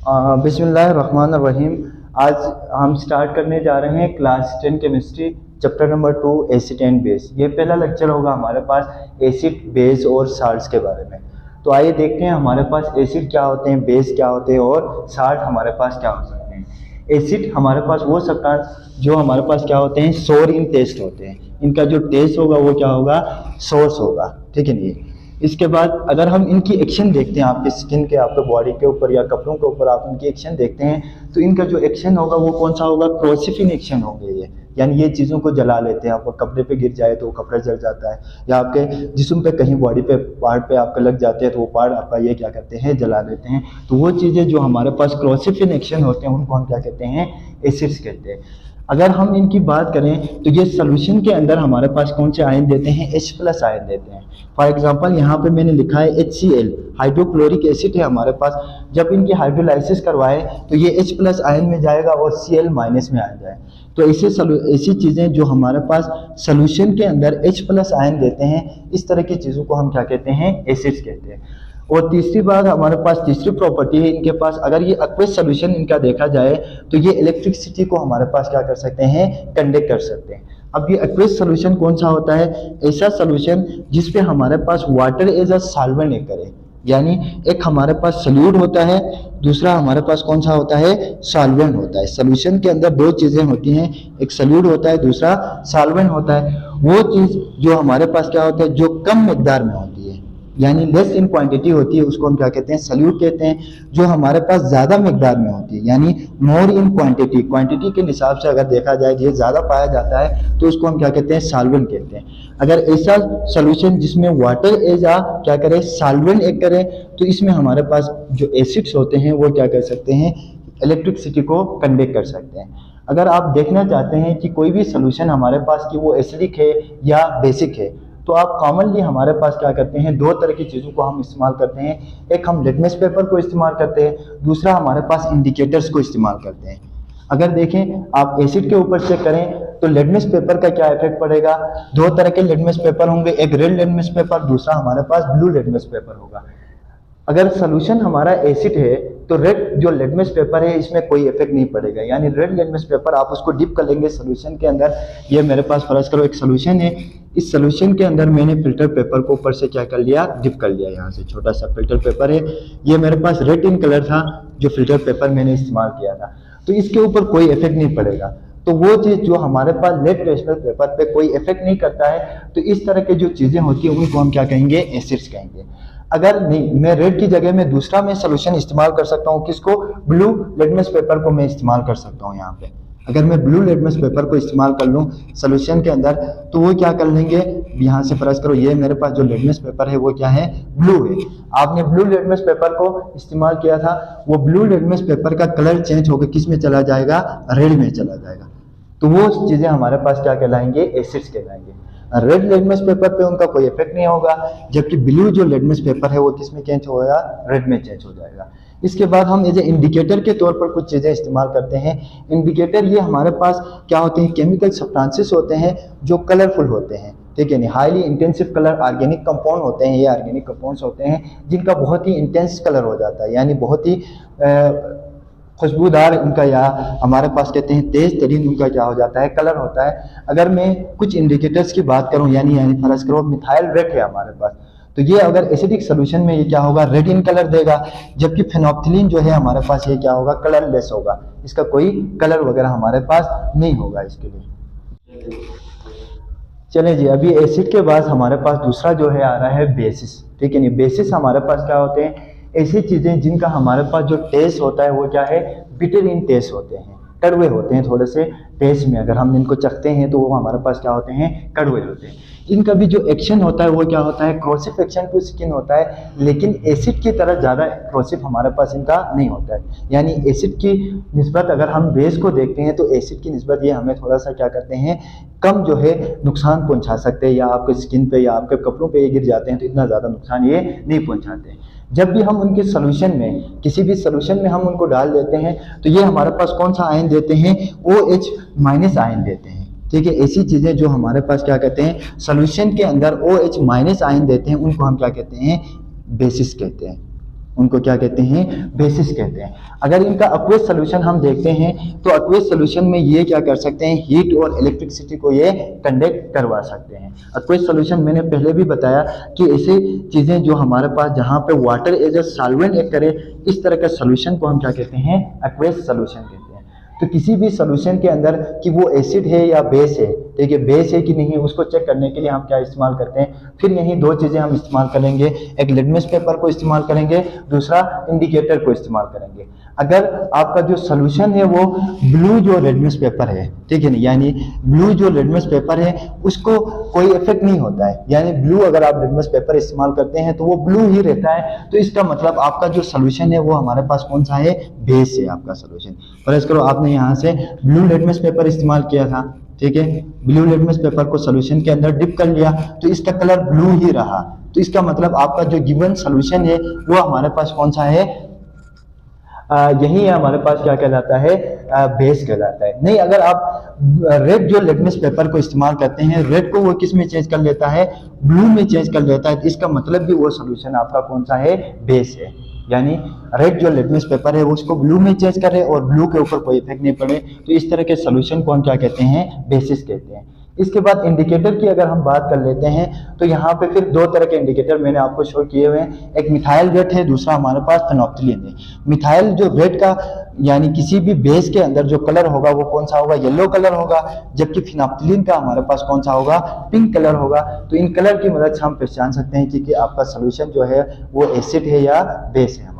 बिस्मिल्लाहिर्रहमानिर्रहीम। आज हम स्टार्ट करने जा रहे हैं class 10 chemistry chapter number 2 acid and base. ये पहला लेक्चर होगा हमारे पास एसिड, बेस और साल्ट्स के बारे में। तो आइए देखते हैं हमारे पास एसिड क्या होते हैं, बेस क्या होते हैं और साल्ट हमारे पास क्या हो सकते हैं। एसिड हमारे पास वो सब्सटेंस जो हमारे पास क्या होते हैं, सोर इन टेस्ट होते हैं। इनका जो टेस्ट होगा वो क्या होगा, सोर्स होगा, ठीक है नहीं। इसके बाद अगर हम इनकी एक्शन देखते हैं, आपके स्किन के, आपके बॉडी के ऊपर या कपड़ों के ऊपर आप इनकी एक्शन देखते हैं, तो इनका जो एक्शन होगा वो कौन सा होगा, क्रोसिफिन एक्शन होंगे ये। यानी ये चीज़ों को जला लेते हैं। आपको कपड़े पे गिर जाए तो वो कपड़ा जल जाता है, या आपके जिस्म पे कहीं बॉडी पे पार्ट पे आपका लग जाते हैं तो वो पार्ट आपका ये क्या करते हैं, जला देते हैं। तो वो चीज़ें जो हमारे पास क्रोसिफिन एक्शन होते हैं उनको हम क्या कहते हैं, एसिड्स कहते हैं। अगर हम इनकी बात करें तो ये सोल्यूशन के अंदर हमारे पास कौन से आयन देते हैं, H+ आयन देते हैं। फॉर एग्जांपल यहाँ पे मैंने लिखा है HCl, हाइड्रोक्लोरिक एसिड है हमारे पास। जब इनकी हाइड्रोलाइसिस करवाए तो ये H+ आयन में जाएगा और Cl- में आ जाए। तो ऐसी चीज़ें जो हमारे पास सोल्यूशन के अंदर H+ आयन देते हैं, इस तरह की चीज़ों को हम क्या कहते हैं, एसिड्स कहते हैं। और तीसरी बात हमारे पास, तीसरी प्रॉपर्टी है इनके पास, अगर ये एक्वस सोल्यूशन इनका देखा जाए तो ये इलेक्ट्रिसिटी को हमारे पास क्या कर सकते हैं, कंडक्ट कर सकते हैं। अब ये एक्वस सोल्यूशन कौन सा होता है, ऐसा सोल्यूशन जिसपे हमारे पास वाटर एज अ सॉल्वेंट एक करे। यानी एक हमारे पास सॉल्यूट होता है, दूसरा हमारे पास कौन सा होता है, सॉल्वेंट होता है। सोल्यूशन के अंदर दो चीज़ें होती हैं, एक सॉल्यूट होता है, दूसरा सॉल्वेंट होता है। वो चीज़ जो हमारे पास क्या होता है, जो कम मिकदार में होती है, यानी लेस इन क्वांटिटी होती है, उसको हम क्या कहते हैं, सॉल्यूट कहते हैं। जो हमारे पास ज़्यादा मिकदार में होती है, यानी मोर इन क्वांटिटी, क्वांटिटी के हिसाब से अगर देखा जाए ये ज़्यादा पाया जाता है, तो उसको हम क्या कहते हैं, सॉल्वेंट कहते हैं। अगर ऐसा सॉल्यूशन जिसमें वाटर एज आ क्या करे, सॉल्वेंट एक करे, तो इसमें हमारे पास जो एसिड्स होते हैं वो क्या कर सकते हैं, इलेक्ट्रिसिटी को कंडक्ट कर सकते हैं। अगर आप देखना चाहते हैं कि कोई भी सॉल्यूशन हमारे पास कि वो एसिडिक है या बेसिक है, तो आप कॉमनली हमारे पास क्या करते हैं, दो तरह की चीज़ों को हम इस्तेमाल करते हैं। एक हम लिटमस पेपर को इस्तेमाल करते हैं, दूसरा हमारे पास इंडिकेटर्स को इस्तेमाल करते हैं। अगर देखें आप एसिड के ऊपर चेक करें तो लिटमस पेपर का क्या इफेक्ट पड़ेगा, दो तरह के लिटमस पेपर होंगे, एक रेड लिटमस पेपर, दूसरा हमारे पास ब्लू लिटमस पेपर होगा। अगर सोल्यूशन हमारा एसिड है तो रेड जो लिटमस पेपर है इसमें कोई इफेक्ट नहीं पड़ेगा। यानी रेड लिटमस पेपर आप उसको डिप कर लेंगे सोल्यूशन के अंदर। ये मेरे पास फर्ज करो एक सोल्यूशन है, इस सोल्यूशन के अंदर मैंने फिल्टर पेपर को ऊपर से क्या कर लिया, डिप कर लिया। यहाँ से छोटा सा फिल्टर पेपर है, ये मेरे पास रेड इन कलर था जो फिल्टर पेपर मैंने इस्तेमाल किया था, तो इसके ऊपर कोई इफेक्ट नहीं पड़ेगा। तो वो चीज़ जो हमारे पास लेड ट्रेडिशनल पेपर पे कोई इफेक्ट नहीं करता है, तो इस तरह के जो चीज़ें होती हैं उनको हम क्या कहेंगे, एसिड्स कहेंगे। अगर नहीं, मैं रेड की जगह में दूसरा मैं सोल्यूशन इस्तेमाल कर सकता हूँ, किसको, ब्लू लिटमस पेपर को मैं इस्तेमाल कर सकता हूँ। यहाँ पे अगर मैं ब्लू लिटमस पेपर को इस्तेमाल कर लूँ सोल्यूशन के अंदर, तो वो क्या कर लेंगे, यहाँ से फर्ज करो ये मेरे पास जो लिटमस पेपर है वो क्या है, ब्लू है। आपने ब्लू लिटमस पेपर को इस्तेमाल किया था, वो ब्लू लिटमस पेपर का कलर चेंज होकर किस में चला जाएगा, रेड में चला जाएगा। तो वो चीज़ें हमारे पास क्या कहलाएंगे, एसिड्स कहलाएंगे। रेड लिटमस पेपर पे उनका कोई इफेक्ट नहीं होगा, जबकि ब्लू जो लिटमस पेपर है वो किस में चेंज होगा, रेड में चेंज हो जाएगा। इसके बाद हम एज ए इंडिकेटर के तौर पर कुछ चीज़ें इस्तेमाल करते हैं। इंडिकेटर ये हमारे पास क्या होते हैं, केमिकल सब्सटेंसेस होते हैं जो कलरफुल होते हैं, ठीक है नहीं, highly intensive colour organic compound होते हैं। ये ऑर्गेनिक कंपाउंड्स होते हैं जिनका बहुत ही इंटेंस कलर हो जाता है, यानी बहुत ही खुशबूदार उनका, या हमारे पास कहते हैं तेज तरीन उनका क्या हो जाता है, कलर होता है। अगर मैं कुछ इंडिकेटर्स की बात करूं, यानी फर्ज करो मिथाइल रेड है हमारे पास, तो ये अगर एसिडिक सोल्यूशन में ये क्या होगा, रेड इन कलर देगा। जबकि फेनोप्थिलीन जो है हमारे पास ये क्या होगा, कलरलेस होगा, इसका कोई कलर वगैरह हमारे पास नहीं होगा इसके लिए। चलें जी, अभी एसिड के बाद हमारे पास दूसरा जो है आ रहा है बेसिस, ठीक है नहीं। बेसिस हमारे पास क्या होते हैं, ऐसी चीज़ें जिनका हमारे पास जो टेस्ट होता है वो क्या है, बिटर इन टेस्ट होते हैं, कड़वे होते हैं थोड़े से टेस्ट में। अगर हम इनको चखते हैं तो वो हमारे पास क्या होते हैं, कड़वे होते हैं। इनका भी जो एक्शन होता है वो क्या होता है, क्रोसिव एक्शन टू स्किन होता है, लेकिन एसिड की तरह ज़्यादा क्रोसिव हमारे पास इनका नहीं होता है। यानी एसिड की निस्बत अगर हम बेस को देखते हैं तो एसिड की निस्बत ये हमें थोड़ा सा क्या करते हैं, कम जो है नुकसान पहुंचा सकते हैं, या आपके स्किन पे या आपके कपड़ों पे ये गिर जाते हैं तो इतना ज़्यादा नुकसान ये नहीं पहुंचाते। जब भी हम उनके सोल्यूशन में, किसी भी सोल्यूशन में हम उनको डाल देते हैं तो ये हमारे पास कौन सा आयन देते हैं, OH- आयन देते हैं, ठीक है। ऐसी चीज़ें जो हमारे पास क्या कहते हैं, सोल्यूशन के अंदर OH- आयन देते हैं, उनको हम क्या कहते हैं, बेसिस कहते हैं। उनको क्या कहते हैं, बेसिस कहते हैं। अगर इनका एक्वस सोल्यूशन हम देखते हैं तो एक्वस सोल्यूशन में ये क्या कर सकते हैं, हीट और इलेक्ट्रिसिटी को ये कंडक्ट करवा सकते हैं। एक्वस सोल्यूशन मैंने पहले भी बताया कि ऐसे चीजें जो हमारे पास जहाँ पे वाटर एज ए सॉल्वेंट एक करे, इस तरह का सोल्यूशन को हम क्या कहते हैं, एक्वस सोल्यूशन कहते हैं। तो किसी भी सोल्यूशन के अंदर कि वो एसिड है या बेस है, ठीक है, बेस है कि नहीं, उसको चेक करने के लिए हम क्या इस्तेमाल करते हैं, फिर यही दो चीजें हम इस्तेमाल करेंगे, एक लिटमस पेपर को इस्तेमाल करेंगे, दूसरा इंडिकेटर को इस्तेमाल करेंगे। अगर आपका जो सोल्यूशन है वो ब्लू जो लिटमस पेपर है, ठीक है ना, यानी ब्लू जो लिटमस पेपर है उसको कोई इफेक्ट नहीं होता है, यानी ब्लू अगर आप लिटमस पेपर इस्तेमाल करते हैं तो वो ब्लू ही रहता है, तो इसका मतलब आपका जो सोल्यूशन है वो हमारे पास कौन सा है, बेस है आपका सोल्यूशन। फर्ज करो आपने यहाँ से ब्लू लिटमस पेपर इस्तेमाल किया था, ठीक है, ब्लू लिटमस पेपर को सोल्यूशन के अंदर डिप कर लिया तो इसका कलर ब्लू ही रहा, तो इसका मतलब आपका जो गिवन सोल्यूशन है वो हमारे पास कौन सा है, यही है हमारे पास क्या कहलाता है, बेस कहलाता है। नहीं, अगर आप रेड जो लिटमस पेपर को इस्तेमाल करते हैं, रेड को वो किस में चेंज कर लेता है, ब्लू में चेंज कर लेता है, तो इसका मतलब भी वो सोल्यूशन आपका कौन सा है, बेस है। यानी रेड जो लिटमस पेपर है वो उसको ब्लू में चेंज करे और ब्लू के ऊपर कोई इफेक्ट नहीं पड़े, तो इस तरह के सोल्यूशन को हम क्या कहते हैं, बेसिस कहते हैं। इसके बाद इंडिकेटर की अगर हम बात कर लेते हैं तो यहाँ पे फिर दो तरह के इंडिकेटर मैंने आपको शो किए हुए हैं, एक मिथाइल रेड है, दूसरा हमारे पास फेनोल्फथालीन है। मिथाइल जो रेड का यानी किसी भी बेस के अंदर जो कलर होगा वो कौन सा होगा, येलो कलर होगा, जबकि फेनोल्फथालीन का हमारे पास कौन सा होगा, पिंक कलर होगा। तो इन कलर की मदद से हम पहचान सकते हैं कि आपका सोल्यूशन जो है वो एसिड है या बेस है।